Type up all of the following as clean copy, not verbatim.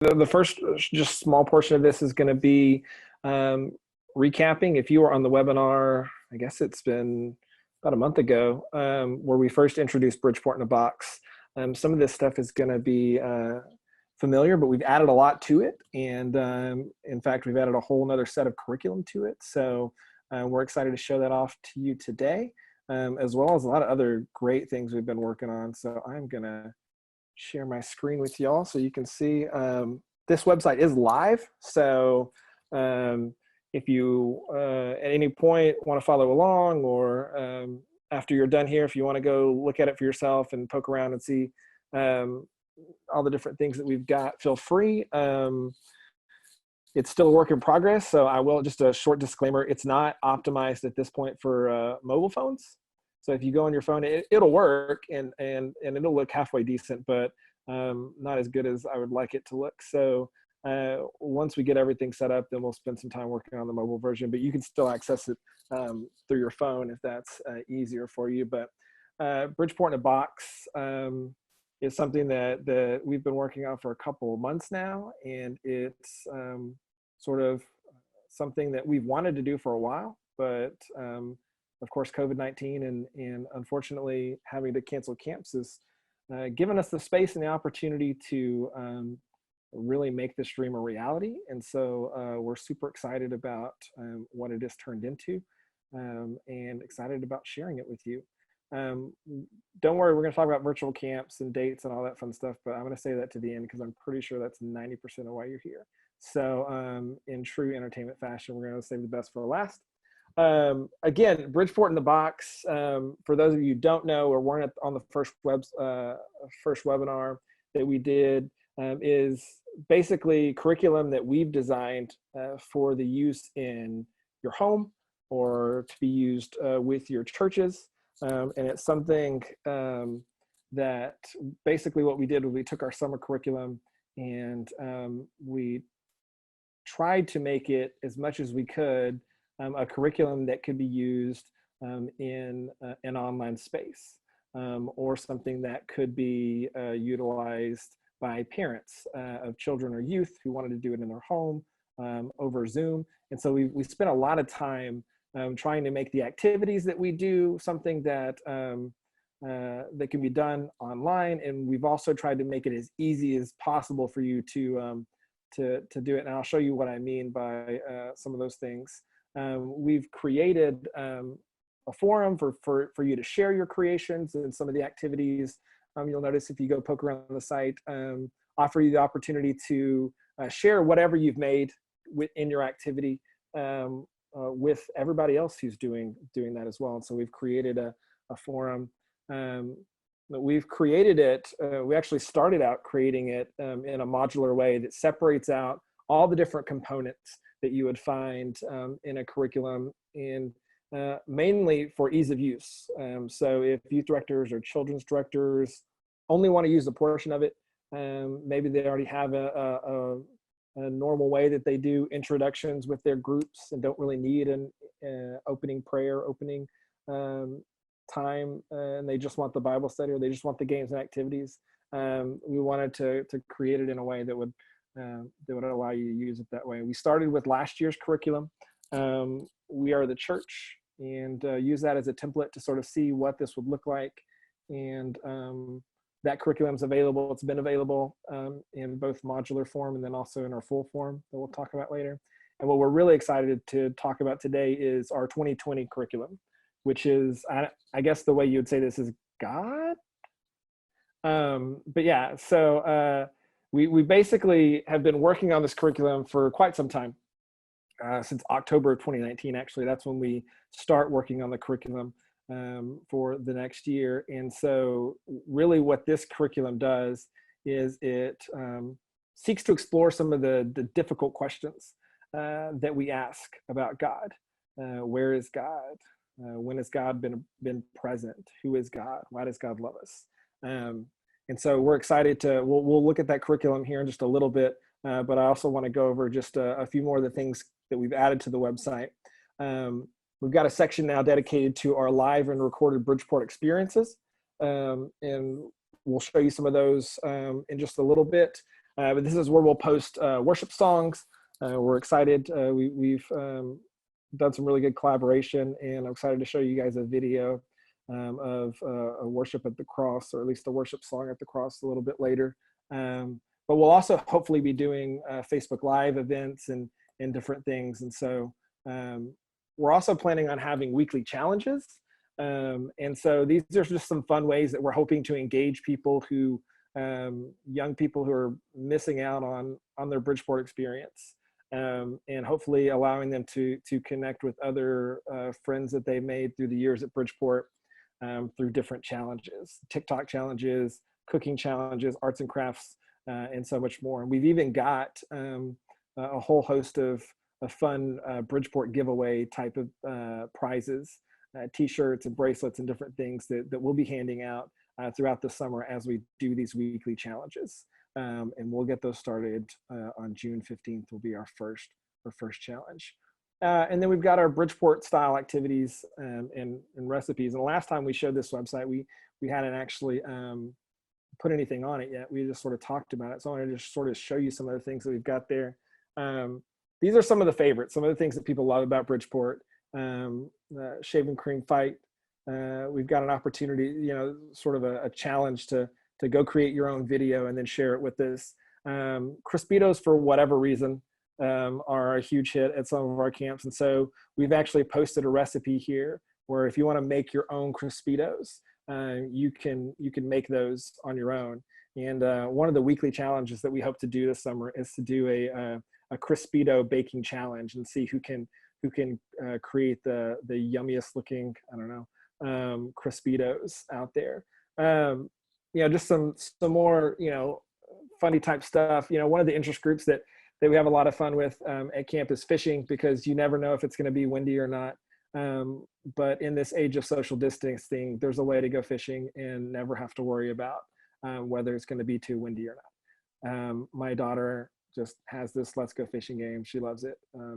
The first just small portion of this is going to be recapping. If you were on the webinar, I guess it's been about a month ago, where we first introduced Bridgeport in a Box. Some of this stuff is going to be familiar, but we've added a lot to it. And in fact, we've added a whole nother set of curriculum to it. So we're excited to show that off to you today, as well as a lot of other great things we've been working on. So I'm going to share my screen with y'all so you can see. This website is live. So if you at any point want to follow along, or after you're done here, if you want to go look at it for yourself and poke around and see all the different things that we've got, feel free. It's still a work in progress, so I will, just a short disclaimer, it's not optimized at this point for mobile phones. So if you go on your phone, it'll work and it'll look halfway decent, but not as good as I would like it to look. So once we get everything set up, then we'll spend some time working on the mobile version, but you can still access it through your phone if that's easier for you. But Bridgeport in a Box is something that we've been working on for a couple of months now, and it's sort of something that we've wanted to do for a while, but of course, COVID-19 and unfortunately having to cancel camps has given us the space and the opportunity to really make this dream a reality. And so we're super excited about what it has turned into, and excited about sharing it with you. Don't worry, we're going to talk about virtual camps and dates and all that fun stuff, but I'm going to say that to the end because I'm pretty sure that's 90% of why you're here. So in true entertainment fashion, we're going to save the best for last. Again, Bridgeport in the Box, for those of you who don't know or weren't on the first webinar that we did, is basically curriculum that we've designed for the use in your home or to be used with your churches. And it's something that basically what we did was we took our summer curriculum and we tried to make it as much as we could a curriculum that could be used in an online space, or something that could be utilized by parents of children or youth who wanted to do it in their home over Zoom. And so we spent a lot of time trying to make the activities that we do something that that can be done online, and we've also tried to make it as easy as possible for you to do it. And I'll show you what I mean by some of those things. We've created a forum for you to share your creations and some of the activities. You'll notice if you go poke around the site, offer you the opportunity to share whatever you've made in your activity with everybody else who's doing that as well. And so we've created a forum. We've created it, we actually started out creating it in a modular way that separates out all the different components that you would find in a curriculum, and mainly for ease of use. So if youth directors or children's directors only want to use a portion of it, maybe they already have a normal way that they do introductions with their groups and don't really need an opening prayer, opening time, and they just want the Bible study, or they just want the games and activities. We wanted to create it in a way that would allow you to use it that way. We started with last year's curriculum. We are the church, and use that as a template to sort of see what this would look like. And that curriculum is available. It's been available in both modular form and then also in our full form that we'll talk about later. And what we're really excited to talk about today is our 2020 curriculum, which is, I guess the way you would say this is God. But yeah, so we basically have been working on this curriculum for quite some time, since October of 2019, actually. That's when we start working on the curriculum for the next year. And so really what this curriculum does is it seeks to explore some of the difficult questions that we ask about God. Where is God? When has God been present? Who is God? Why does God love us? And so we're excited to, we'll look at that curriculum here in just a little bit, but I also want to go over just a few more of the things that we've added to the website. We've got a section now dedicated to our live and recorded Bridgeport experiences, and we'll show you some of those in just a little bit. But this is where we'll post worship songs. We're excited. We've done some really good collaboration, and I'm excited to show you guys a video of a worship at the cross, or at least the worship song at the cross, a little bit later. But we'll also hopefully be doing Facebook Live events and different things. And so we're also planning on having weekly challenges. And so these are just some fun ways that we're hoping to engage people who, young people who are missing out on their Bridgeport experience, and hopefully allowing them to connect with other friends that they made through the years at Bridgeport, through different challenges, TikTok challenges, cooking challenges, arts and crafts, and so much more. And we've even got a whole host of fun Bridgeport giveaway type of prizes, t-shirts and bracelets and different things that we'll be handing out throughout the summer as we do these weekly challenges. And we'll get those started on June 15th will be our first challenge. And then we've got our Bridgeport style activities and recipes. And the last time we showed this website, we hadn't actually put anything on it yet. We just sort of talked about it. So I wanted to just sort of show you some of the things that we've got there. These are some of the favorites, some of the things that people love about Bridgeport. Shaving cream fight. We've got an opportunity, sort of a challenge to go create your own video and then share it with us. Crispitos, for whatever reason, are a huge hit at some of our camps. And so we've actually posted a recipe here where if you want to make your own Crispitos, you can make those on your own. And one of the weekly challenges that we hope to do this summer is to do a Crispito baking challenge and see who can create the yummiest looking, Crispitos out there. Just some more, funny type stuff. One of the interest groups that we have a lot of fun with at camp is fishing, because you never know if it's going to be windy or not. But in this age of social distancing, there's a way to go fishing and never have to worry about whether it's going to be too windy or not. My daughter just has this let's go fishing game. She loves it.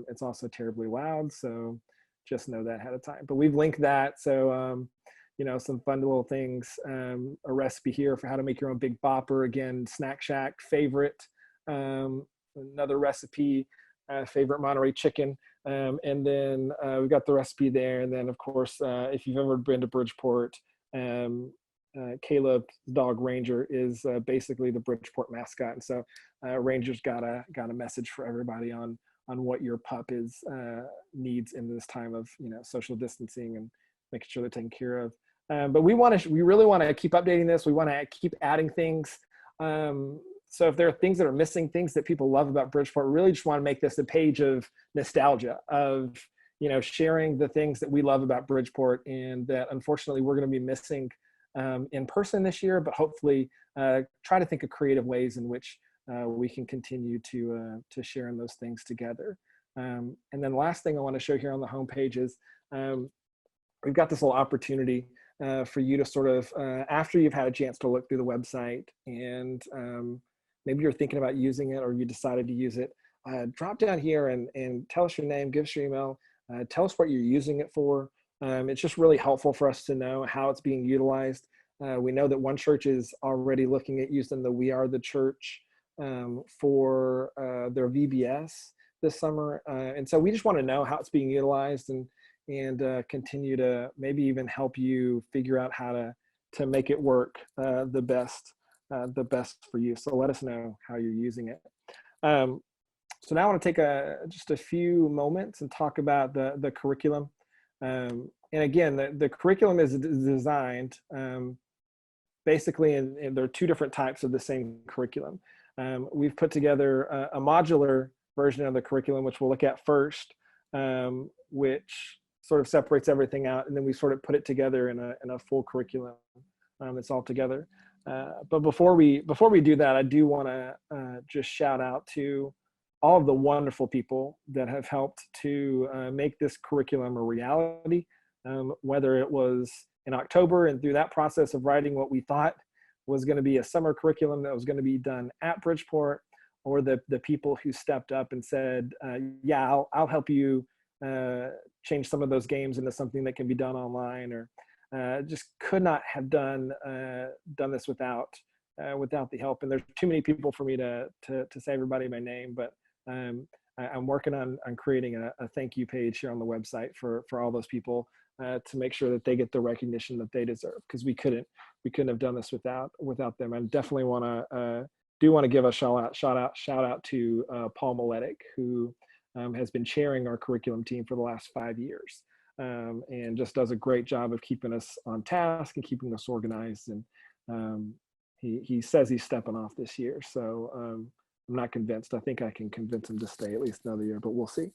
It's also terribly loud, so just know that ahead of time. But we've linked that, so some fun little things. A recipe here for how to make your own Big Bopper. Again, Snack Shack favorite. Another recipe, favorite Monterey chicken. And then we've got the recipe there. And then, of course, if you've ever been to Bridgeport, Caleb's dog Ranger is basically the Bridgeport mascot. And so Ranger's got a message for everybody on what your pup needs in this time of social distancing and making sure they're taken care of. But we really want to keep updating this. We want to keep adding things. So if there are things that are missing, things that people love about Bridgeport, we really just want to make this a page of nostalgia, of sharing the things that we love about Bridgeport, and that unfortunately we're going to be missing in person this year, but hopefully try to think of creative ways in which we can continue to share in those things together. And then the last thing I want to show here on the homepage is we've got this little opportunity for you to sort of, after you've had a chance to look through the website and maybe you're thinking about using it or you decided to use it, drop down here and tell us your name, give us your email, tell us what you're using it for. It's just really helpful for us to know how it's being utilized. We know that one church is already looking at using the We Are the Church for their VBS this summer. And so we just want to know how it's being utilized and continue to maybe even help you figure out how to make it work the best for you. So let us know how you're using it. So now I want to take just a few moments and talk about the curriculum. And again, the curriculum is designed basically, and there are two different types of the same curriculum. We've put together a modular version of the curriculum, which we'll look at first, which sort of separates everything out, and then we sort of put it together in a full curriculum. It's all together. But before we do that, I do want to just shout out to all of the wonderful people that have helped to make this curriculum a reality, whether it was in October and through that process of writing what we thought was going to be a summer curriculum that was going to be done at Bridgeport, or the people who stepped up and said, yeah, I'll help you change some of those games into something that can be done online, or just could not have done this without without the help. And there's too many people for me to say everybody by name, but I'm working on creating a thank you page here on the website for all those people to make sure that they get the recognition that they deserve, because we couldn't have done this without them. I definitely want to give a shout out to Paul Miletic, who has been chairing our curriculum team for the last 5 years, and just does a great job of keeping us on task and keeping us organized. And he says he's stepping off this year, so I'm not convinced. I think I can convince him to stay at least another year, but we'll see.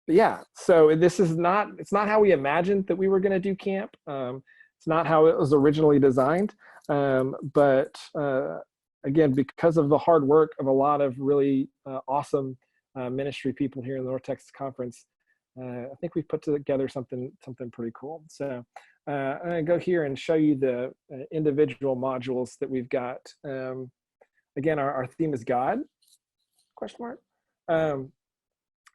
But yeah, so it's not how we imagined that we were going to do camp. It's not how it was originally designed. But again, because of the hard work of a lot of really awesome ministry people here in the North Texas Conference, I think we've put together something pretty cool. So I'm going to go here and show you the individual modules that we've got. Again, our theme is God, question mark.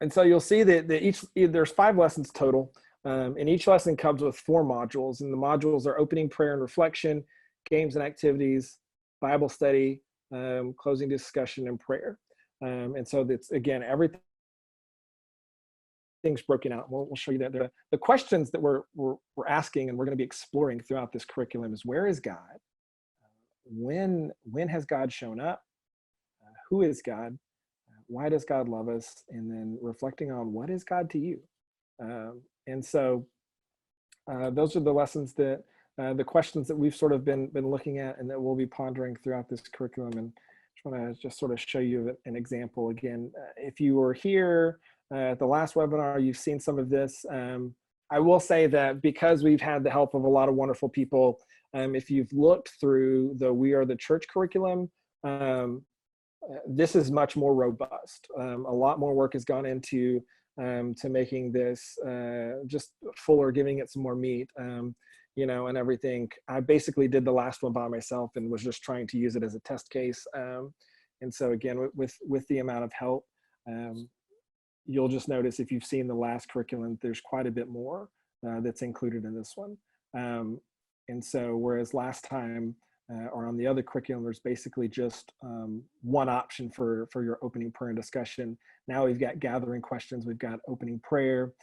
And so you'll see that there's 5 lessons total, and each lesson comes with 4 modules. And the modules are opening prayer and reflection, games and activities, Bible study, closing discussion, and prayer. And so that's, again, everything's broken out. We'll show you that. The questions that we're asking and we're going to be exploring throughout this curriculum is: where is God? When has God shown up? Who is God? Why does God love us? And then reflecting on, what is God to you? And so those are the lessons that the questions that we've sort of been looking at and that we'll be pondering throughout this curriculum. And I want to just sort of show you an example. Again, if you were here at the last webinar, you've seen some of this. I will say that because we've had the help of a lot of wonderful people, if you've looked through the We Are the Church curriculum, this is much more robust. A lot more work has gone into to making this just fuller, giving it some more meat, you know, and everything. I basically did the last one by myself and was just trying to use it as a test case. And so again, with the amount of help, you'll just notice, if you've seen the last curriculum, there's quite a bit more that's included in this one. And so whereas last time, or on the other curriculum, there's basically just one option for your opening prayer and discussion. Now we've got gathering questions, we've got opening prayer,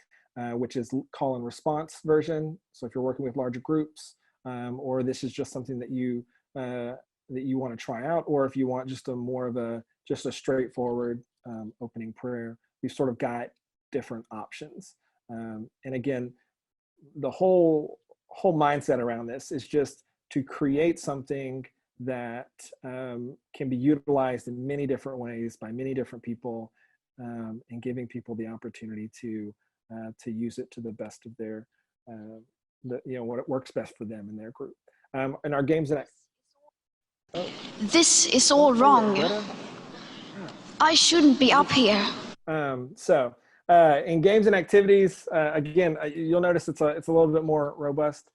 which is call and response version. So if you're working with larger groups, or this is just something that you want to try out, or if you want just a straightforward opening prayer, we've sort of got different options. And again, the whole mindset around this is just to create something that can be utilized in many different ways by many different people, and giving people the opportunity to use it to the best of their, what works best for them in their group. And our games and this is all wrong. I shouldn't be up here. So in games and activities, again, you'll notice it's a little bit more robust.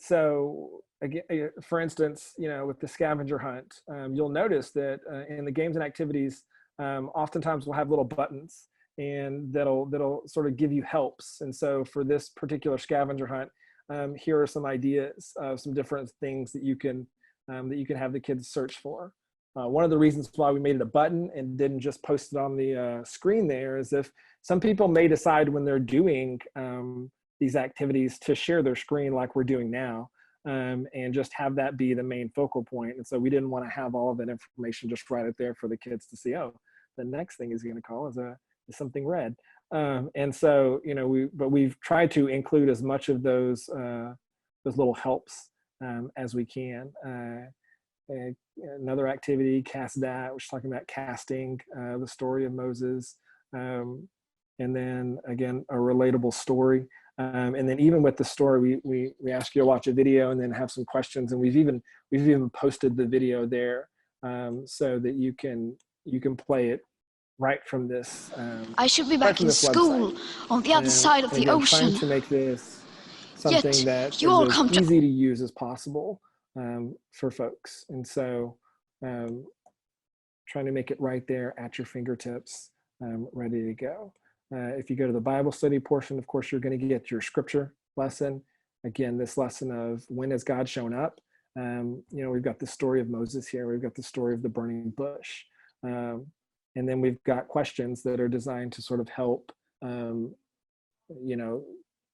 So again, for instance, with the scavenger hunt, you'll notice that in the games and activities, oftentimes we'll have little buttons, and that'll sort of give you helps. And so for this particular scavenger hunt, here are some ideas of some different things that you can have the kids search for. One of the reasons why we made it a button and didn't just post it on the screen there is if some people may decide when they're doing these activities to share their screen like we're doing now, and just have that be the main focal point. And so we didn't want to have all of that information just right out there for the kids to see. Oh, the next thing he's going to call is something red. And so, we've tried to include as much of those little helps as we can. Another activity, cast that, which is talking about casting the story of Moses. And then again, a relatable story. And then even with the story, we ask you to watch a video and then have some questions. And we've even posted the video there, so that you can play it right from this. I should be back in school on the other side of the ocean. Trying to make this something that you all is come as easy to use as possible for folks. And so trying to make it right there at your fingertips, ready to go. If you go to the Bible study portion, of course, you're going to get your scripture lesson. Again, this lesson of when has God shown up? We've got the story of Moses here. We've got the story of the burning bush. And then we've got questions that are designed to sort of help,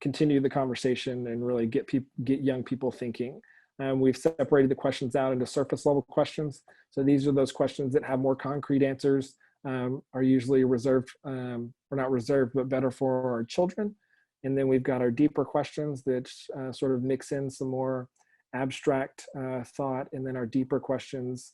continue the conversation and really get young people thinking. We've separated the questions out into surface level questions. So these are those questions that have more concrete answers, are usually reserved, or not reserved, but better for our children. And then we've got our deeper questions that sort of mix in some more abstract thought, and then our deeper questions,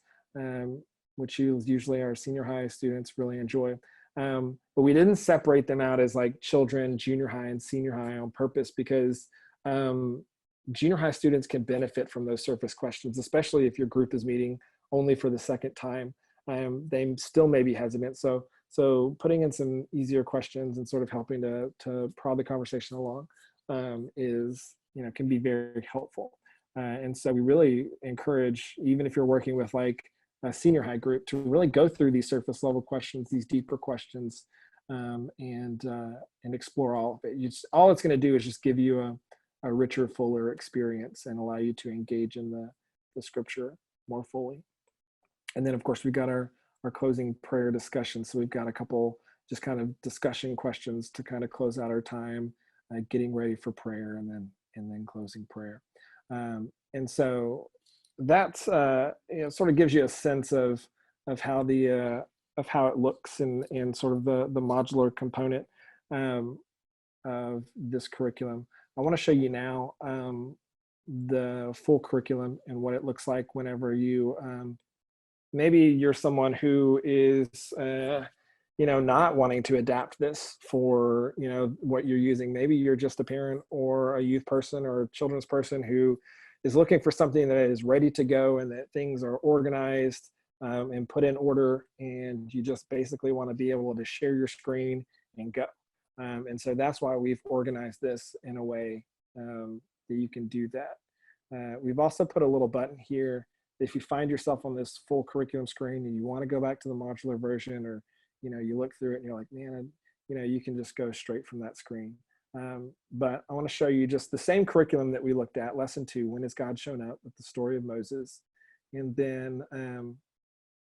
which usually our senior high students really enjoy. But we didn't separate them out as like children, junior high and senior high on purpose, because junior high students can benefit from those surface questions, especially if your group is meeting only for the second time. They still may be hesitant. So putting in some easier questions and sort of helping to prod the conversation along can be very helpful. And so we really encourage, even if you're working with like a senior high group, to really go through these surface level questions, these deeper questions, and explore all of it. All it's going to do is just give you a richer, fuller experience and allow you to engage in the scripture more fully. And then of course we've got our closing prayer discussion. So we've got a couple just kind of discussion questions to kind of close out our time, getting ready for prayer, and then closing prayer. And so that's sort of gives you a sense of how how it looks in sort of the modular component of this curriculum. I want to show you now the full curriculum and what it looks like whenever you maybe you're someone who is not wanting to adapt this for what you're using. Maybe you're just a parent or a youth person or a children's person who is looking for something that is ready to go and that things are organized and put in order, and you just basically want to be able to share your screen and go. And so that's why we've organized this in a way that you can do that. We've also put a little button here. If you find yourself on this full curriculum screen and you want to go back to the modular version, or you look through it and you're like, man, you can just go straight from that screen. But I want to show you just the same curriculum that we looked at, lesson 2, when has God shown up, with the story of Moses, and then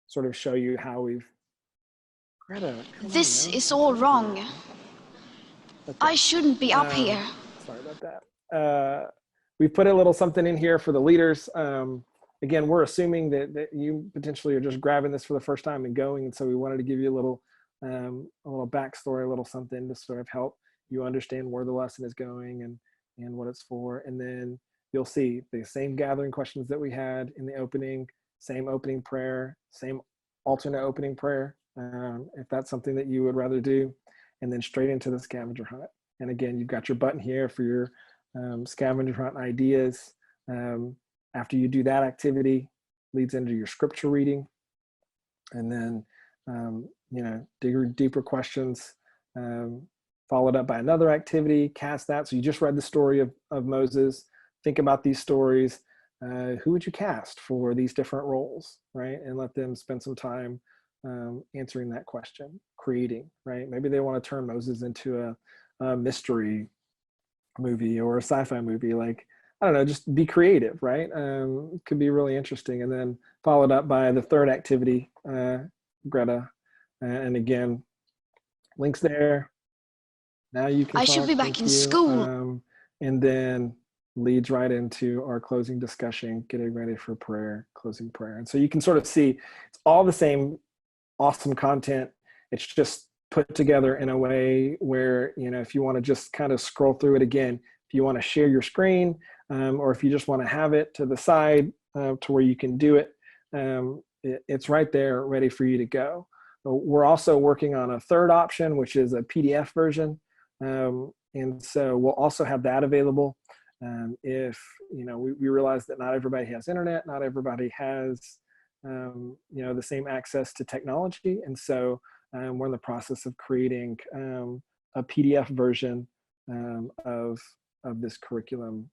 sort of show you how we've Greta, this is all wrong. Okay. I shouldn't be up here. Sorry about that. We put a little something in here for the leaders. Again, we're assuming that you potentially are just grabbing this for the first time and going, and so we wanted to give you a little backstory, a little something to sort of help you understand where the lesson is going and what it's for. And then you'll see the same gathering questions that we had in the opening, same opening prayer, same alternate opening prayer, if that's something that you would rather do, and then straight into the scavenger hunt. And again, you've got your button here for your scavenger hunt ideas. After you do that activity, leads into your scripture reading, and then deeper questions, followed up by another activity, cast that. So you just read the story of Moses. Think about these stories. Who would you cast for these different roles, right? And let them spend some time answering that question, creating, right? Maybe they want to turn Moses into a mystery movie or a sci-fi movie. Like, I don't know, just be creative, right? Could be really interesting. And then followed up by the third activity, Greta. And again, links there. Now you can I should be back in school. And then leads right into our closing discussion, getting ready for prayer, closing prayer. And so you can sort of see it's all the same awesome content. It's just put together in a way where, if you want to just kind of scroll through it again, if you want to share your screen, or if you just want to have it to the side to where you can do it, it's right there ready for you to go. We're also working on a third option, which is a PDF version. And so we'll also have that available. If, we realize that not everybody has internet, not everybody has, the same access to technology. And so we're in the process of creating a PDF version of this curriculum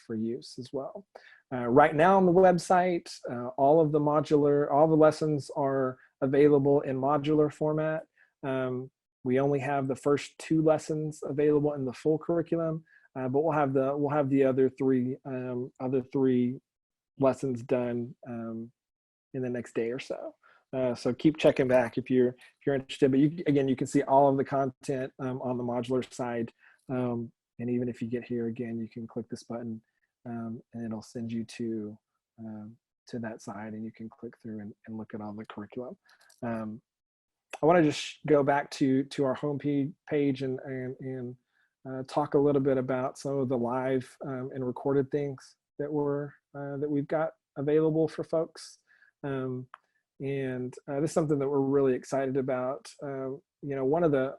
for use as well. Right now on the website, all the lessons are available in modular format. We only have the first 2 lessons available in the full curriculum, but we'll have the other three lessons done in the next day or so. So keep checking back if you're interested. But again, you can see all of the content on the modular side. And even if you get here again, you can click this button and it'll send you to that side, and you can click through and look at all the curriculum. I want to just go back to our home page and talk a little bit about some of the live and recorded things that we've got available for folks. And this is something that we're really excited about. One of the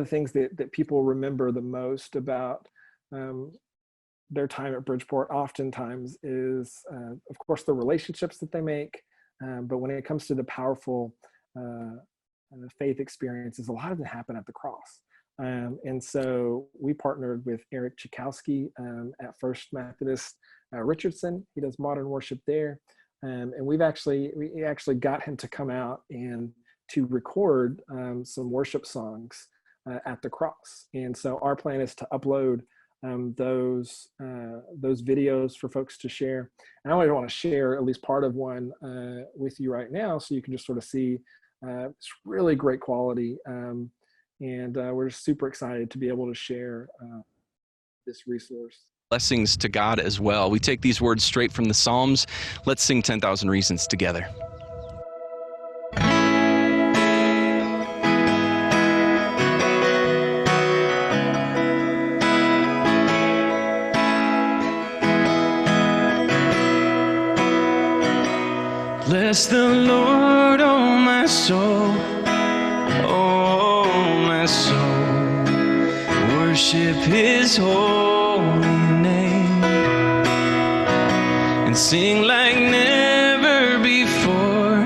things that people remember the most about their time at Bridgeport oftentimes is, of course, the relationships that they make. But when it comes to the powerful faith experiences, a lot of them happen at the cross. And so we partnered with Eric Chikowski at First Methodist Richardson. He does modern worship there. And we actually got him to come out and to record some worship songs at the cross. And so our plan is to upload those videos for folks to share. And I only want to share at least part of one with you right now, so you can just sort of see it's really great quality. And we're just super excited to be able to share this resource. Blessings to God as well. We take these words straight from the Psalms. Let's sing 10,000 Reasons together. Bless the Lord, oh my soul, oh my soul. Worship His holy name and sing like never before.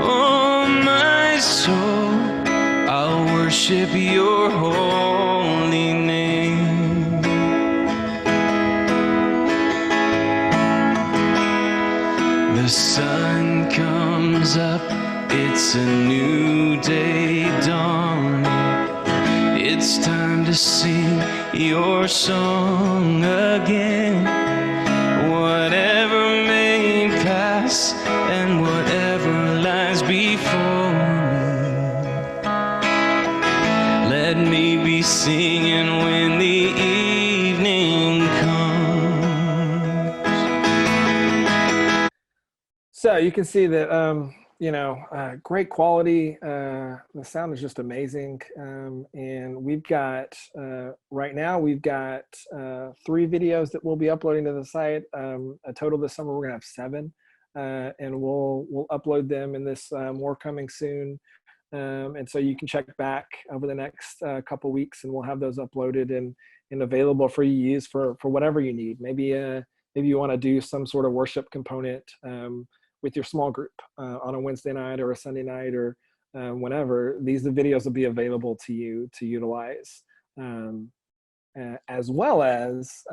Oh my soul, I'll worship Your holy name. The sun comes up, it's a new day dawning. It's time to sing Your song again. Whatever may pass and whatever lies before me, let me be singing when the evening comes. So you can see that, great quality. The sound is just amazing. And we've got, right now, we've got 3 videos that we'll be uploading to the site. A total this summer, we're gonna have 7. And we'll upload them in this, more coming soon. And so you can check back over the next couple weeks, and we'll have those uploaded and available for you to use for whatever you need. Maybe you wanna do some sort of worship component with your small group on a Wednesday night or a Sunday night or whenever. These videos will be available to you to utilize, as well as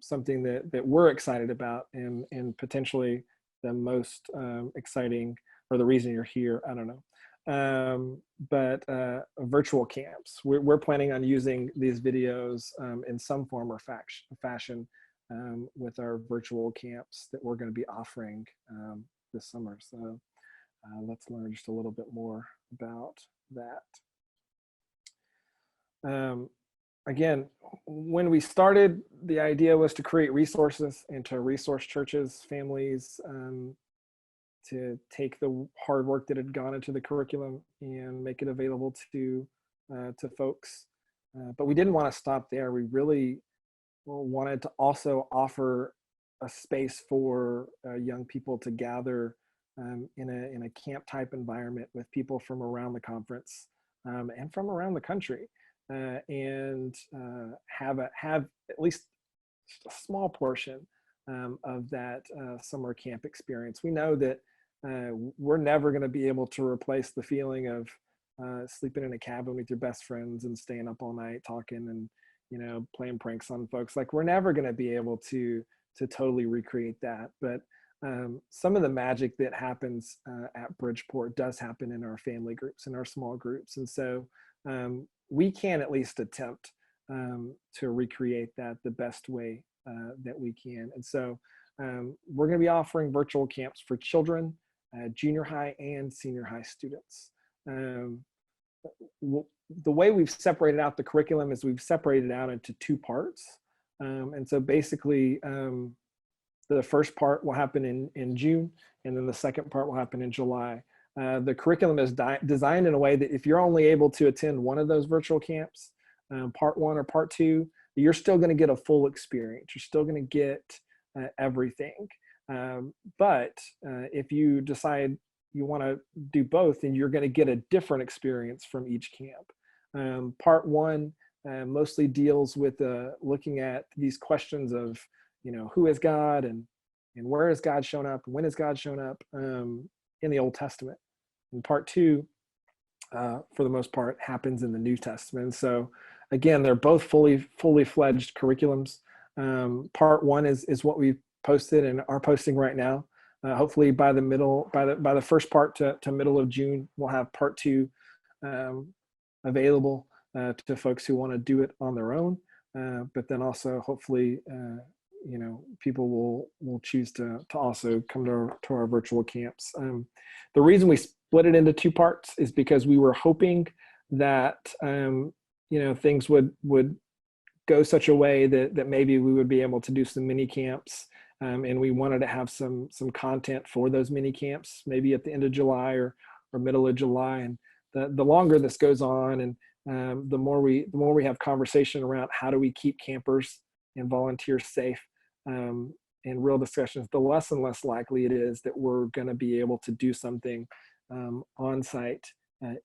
something that we're excited about and potentially the most exciting, or the reason you're here, I don't know. But virtual camps. We're planning on using these videos in some form or fashion with our virtual camps that we're going to be offering this summer. So let's learn just a little bit more about that. Again, when we started, the idea was to create resources and to resource churches, families, to take the hard work that had gone into the curriculum and make it available to folks. But we didn't want to stop there. We really wanted to also offer a space for young people to gather in a camp type environment with people from around the conference and from around the country, and have at least a small portion of that summer camp experience. We know that we're never going to be able to replace the feeling of sleeping in a cabin with your best friends and staying up all night talking and playing pranks on folks. Like, we're never going to be able to totally recreate that. But some of the magic that happens at Bridgeport does happen in our family groups, in our small groups. And so we can at least attempt to recreate that the best way that we can. And so we're going to be offering virtual camps for children, junior high and senior high students. The way we've separated out the curriculum is we've separated it out into two parts. And so basically, the first part will happen in June, and then the second part will happen in July. The curriculum is designed in a way that if you're only able to attend one of those virtual camps, part one or part two, you're still going to get a full experience. You're still going to get everything. But if you decide you want to do both, then you're going to get a different experience from each camp. Part one mostly deals with looking at these questions of, who is God, and where has God shown up, and when has God shown up in the Old Testament. And part two, for the most part, happens in the New Testament. So again, they're both fully fledged curriculums. Part one is what we've posted and are posting right now. Hopefully by the first part to middle of June, we'll have part two available to folks who want to do it on their own. But then also hopefully, people will choose to also come to our virtual camps. The reason we split it into two parts is because we were hoping that things would go such a way that maybe we would be able to do some mini camps, and we wanted to have some content for those mini camps, maybe at the end of July or middle of July. And the longer this goes on, and the more we have conversation around how do we keep campers and volunteers safe, and real discussions, the less and less likely it is that we're going to be able to do something on site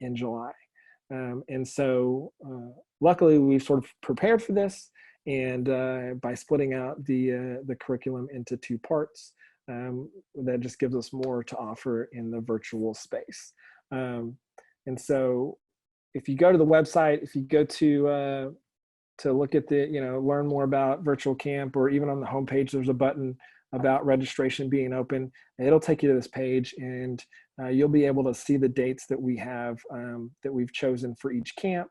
in July. And so luckily we've sort of prepared for this, and by splitting out the curriculum into two parts, that just gives us more to offer in the virtual space. And so if you go to the website, if you go to look at learn more about virtual camp, or even on the homepage, there's a button about registration being open. It'll take you to this page, and you'll be able to see the dates that we have, that we've chosen for each camp.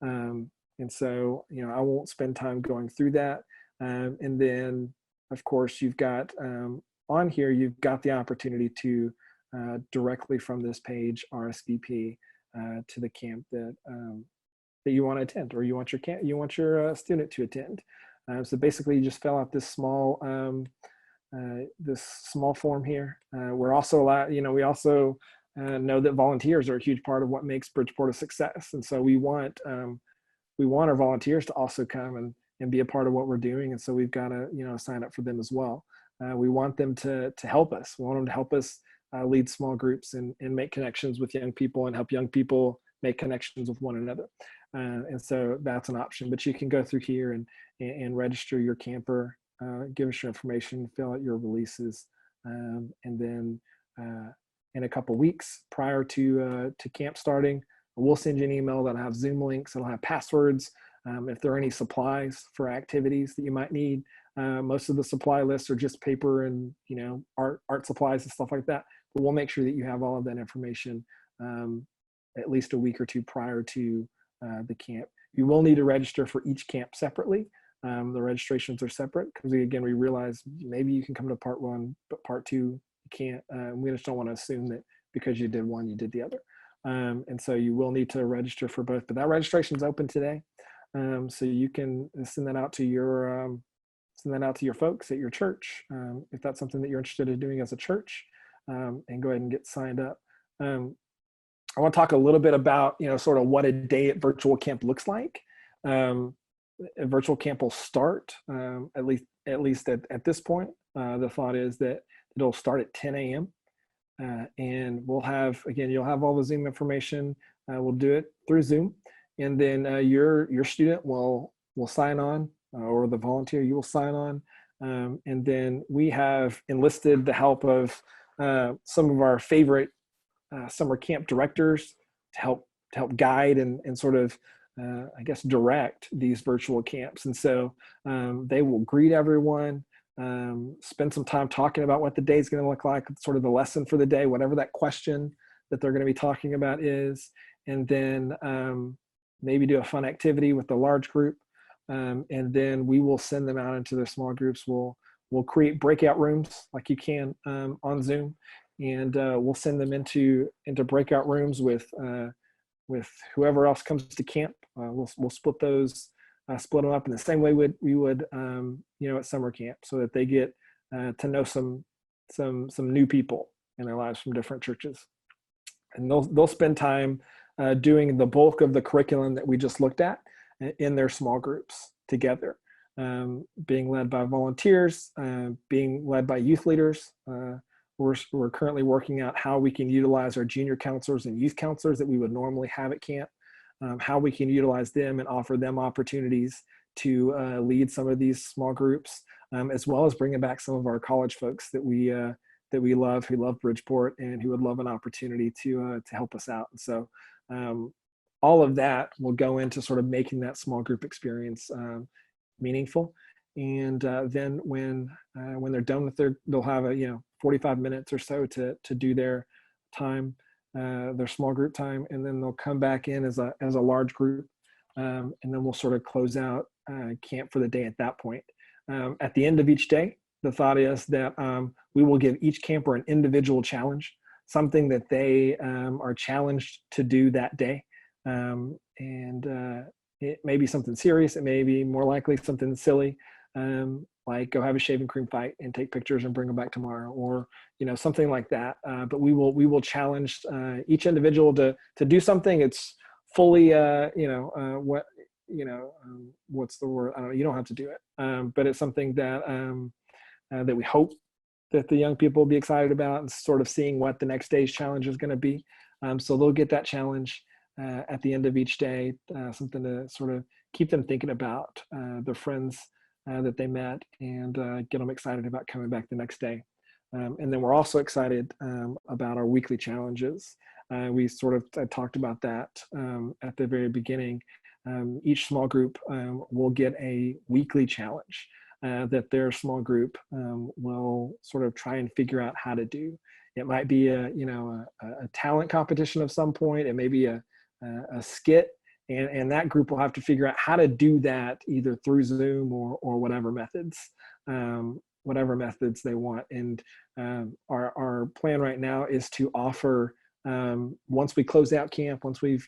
And so, I won't spend time going through that. And then, of course, you've got on here, you've got the opportunity to directly from this page RSVP to the camp that you want to attend, or you want your student to attend. So basically, you just fill out this small form here. We're also allowed, we also know that volunteers are a huge part of what makes Bridgeport a success, and so we want our volunteers to also come and be a part of what we're doing. And so we've got to sign up for them as well. We want them to help us. We want them to help us lead small groups and make connections with young people, and help young people make connections with one another. And so that's an option. But you can go through here and register your camper, give us your information, fill out your releases, and then in a couple weeks prior to camp starting, we'll send you an email that'll have Zoom links. It'll have passwords. If there are any supplies for activities that you might need, most of the supply lists are just paper and art supplies and stuff like that. But we'll make sure that you have all of that information at least a week or two prior to the camp. You will need to register for each camp separately. The registrations are separate because we realize maybe you can come to part one, but part two you can't. We just don't want to assume that because you did one, you did the other. And so you will need to register for both. But that registration is open today, so you can send that out to your folks at your church, if that's something that you're interested in doing as a church, and go ahead and get signed up. I want to talk a little bit about sort of what a day at virtual camp looks like. A virtual camp will start at least at this point. The thought is that it'll start at 10 a.m. And we'll have, again, you'll have all the Zoom information. We'll do it through Zoom, and then your student will sign on, or the volunteer, you will sign on, and then we have enlisted the help of some of our favorite summer camp directors to help guide and sort of direct these virtual camps. And so they will greet everyone, spend some time talking about what the day is going to look like, sort of the lesson for the day, whatever that question that they're going to be talking about is, and then maybe do a fun activity with the large group. and then we will send them out into their small groups. We'll create breakout rooms like you can on Zoom, and we'll send them into breakout rooms with whoever else comes to camp. We'll split those, split them up in the same way we would at summer camp, so that they get to know some new people in their lives from different churches, and they'll spend time doing the bulk of the curriculum that we just looked at in their small groups together, being led by volunteers, being led by youth leaders. We're currently working out how we can utilize our junior counselors and youth counselors that we would normally have at camp, how we can utilize them and offer them opportunities to lead some of these small groups, as well as bringing back some of our college folks that we love, who love Bridgeport and who would love an opportunity to help us out. And so all of that will go into sort of making that small group experience meaningful. And then when they're done with they'll have 45 minutes or so to do their time, their small group time, and then they'll come back in as a large group, and then we'll sort of close out camp for the day at that point. At the end of each day, the thought is that we will give each camper an individual challenge, something that they are challenged to do that day, and it may be something serious. It may be more likely something silly, like go have a shaving cream fight and take pictures and bring them back tomorrow, or something like that. But we will challenge each individual to do something. It's fully what's the word? I don't know. You don't have to do it, but it's something that that we hope that the young people will be excited about, and sort of seeing what the next day's challenge is going to be. So they'll get that challenge at the end of each day, something to sort of keep them thinking about their friends that they met, and get them excited about coming back the next day. And then we're also excited about our weekly challenges. We sort of talked about that at the very beginning. Each small group will get a weekly challenge that their small group will sort of try and figure out how to do. It might be a talent competition of some point. It may be a skit, and that group will have to figure out how to do that either through Zoom or whatever methods they want. And our plan right now is to offer, once we close out camp, once we've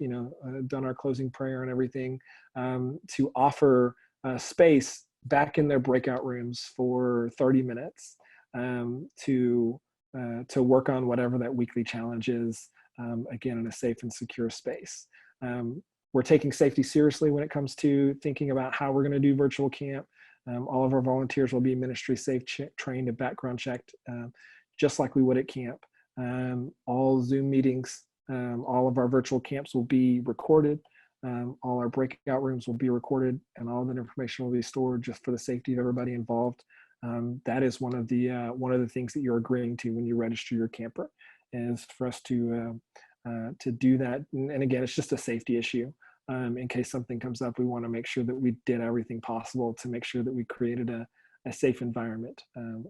done our closing prayer and everything, to offer space back in their breakout rooms for 30 minutes to work on whatever that weekly challenge is, again, in a safe and secure space. We're taking safety seriously when it comes to thinking about how we're going to do virtual camp. All of our volunteers will be Ministry safe trained and background checked, just like we would at camp. All Zoom meetings, all of our virtual camps will be recorded. All our breakout rooms will be recorded, and all of that information will be stored just for the safety of everybody involved. That is one of the things that you're agreeing to when you register your camper, is for us to do that. And again, it's just a safety issue. In case something comes up, we want to make sure that we did everything possible to make sure that we created a safe environment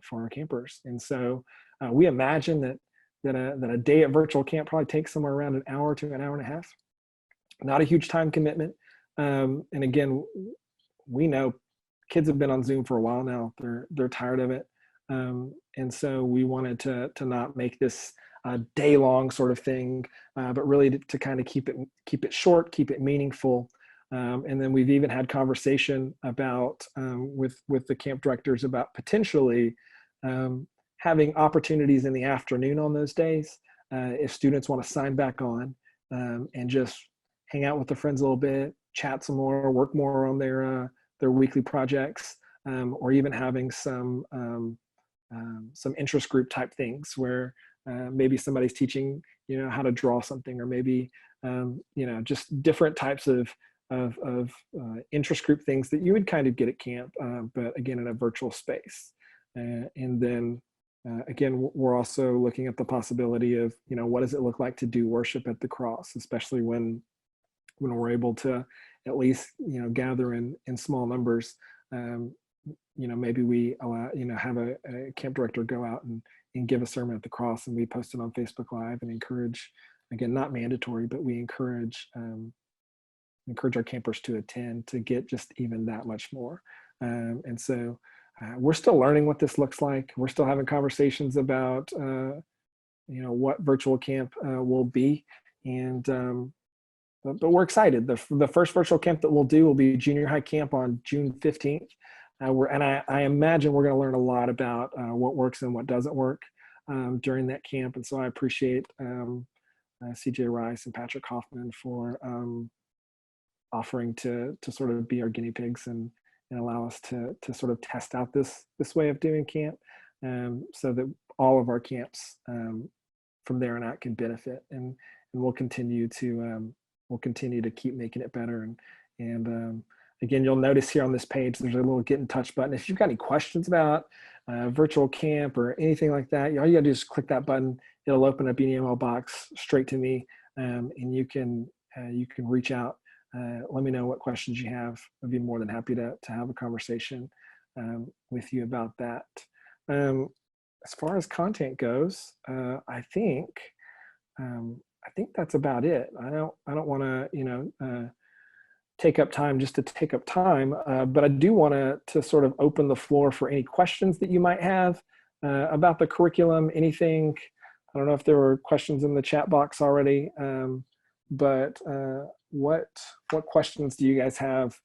for our campers. And so we imagine that a day at virtual camp probably takes somewhere around an hour to an hour and a half. Not a huge time commitment. And again, we know kids have been on Zoom for a while now. They're tired of it. And so we wanted to not make this a day-long sort of thing, but really to kind of keep it short, keep it meaningful. And then we've even had conversation about with the camp directors about potentially having opportunities in the afternoon on those days, if students want to sign back on and just hang out with their friends a little bit, chat some more, work more on their weekly projects, or even having some interest group type things where maybe somebody's teaching how to draw something, or maybe just different types of interest group things that you would kind of get at camp, but again in a virtual space. And then again, we're also looking at the possibility of what does it look like to do worship at the cross, especially when we're able to at least gather in small numbers. Maybe we allow, have a camp director go out and give a sermon at the cross, and we post it on Facebook Live and encourage, again, not mandatory, but we encourage encourage our campers to attend to get just even that much more. And so we're still learning what this looks like. We're still having conversations about, what virtual camp will be. And, but we're excited. The first virtual camp that we'll do will be junior high camp on June 15th. I imagine we're going to learn a lot about what works and what doesn't work during that camp. And so I appreciate CJ Rice and Patrick Hoffman for offering to sort of be our guinea pigs and allow us to sort of test out this way of doing camp, so that all of our camps from there on out can benefit, and we'll continue to keep making it better. And again, you'll notice here on this page there's a little get in touch button. If you've got any questions about virtual camp or anything like that, all you gotta do is click that button. It'll open up an email box straight to me, and you can reach out. Let me know what questions you have. I'd be more than happy to have a conversation with you about that. As far as content goes, I think that's about it. I don't want to take up time just to take up time, but I do want to sort of open the floor for any questions that you might have about the curriculum. Anything. I don't know if there were questions in the chat box already, but what questions do you guys have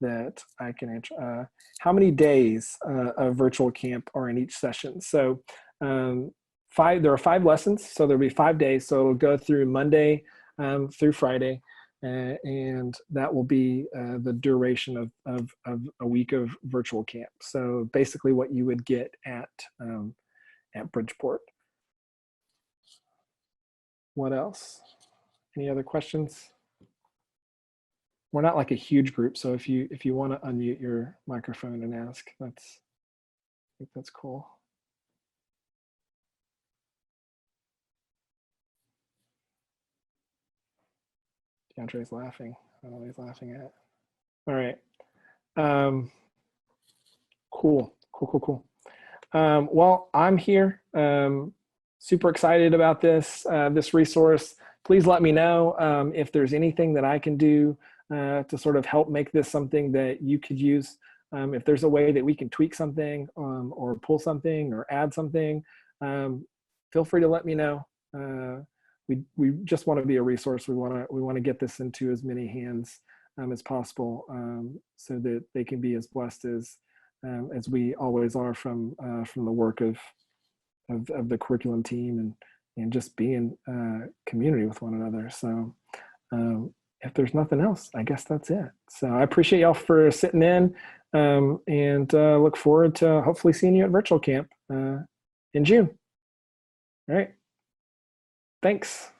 that I can answer? How many days of virtual camp are in each session? So there are 5 lessons, so there'll be 5 days. So it'll go through Monday through Friday, and that will be the duration of a week of virtual camp. So basically what you would get at Bridgeport. What else? Any other questions? We're not like a huge group, so if you want to unmute your microphone and ask, I think that's cool. DeAndre's laughing. I don't know what he's laughing at. All right. Cool. Well, I'm here. Super excited about this resource. Please let me know if there's anything that I can do to sort of help make this something that you could use. If there's a way that we can tweak something or pull something or add something, feel free to let me know. We just want to be a resource. We want to get this into as many hands as possible, so that they can be as blessed as we always are from the work of the curriculum team and just being community with one another. So if there's nothing else, I guess that's it. So I appreciate y'all for sitting in, and look forward to hopefully seeing you at virtual camp in June. All right. Thanks.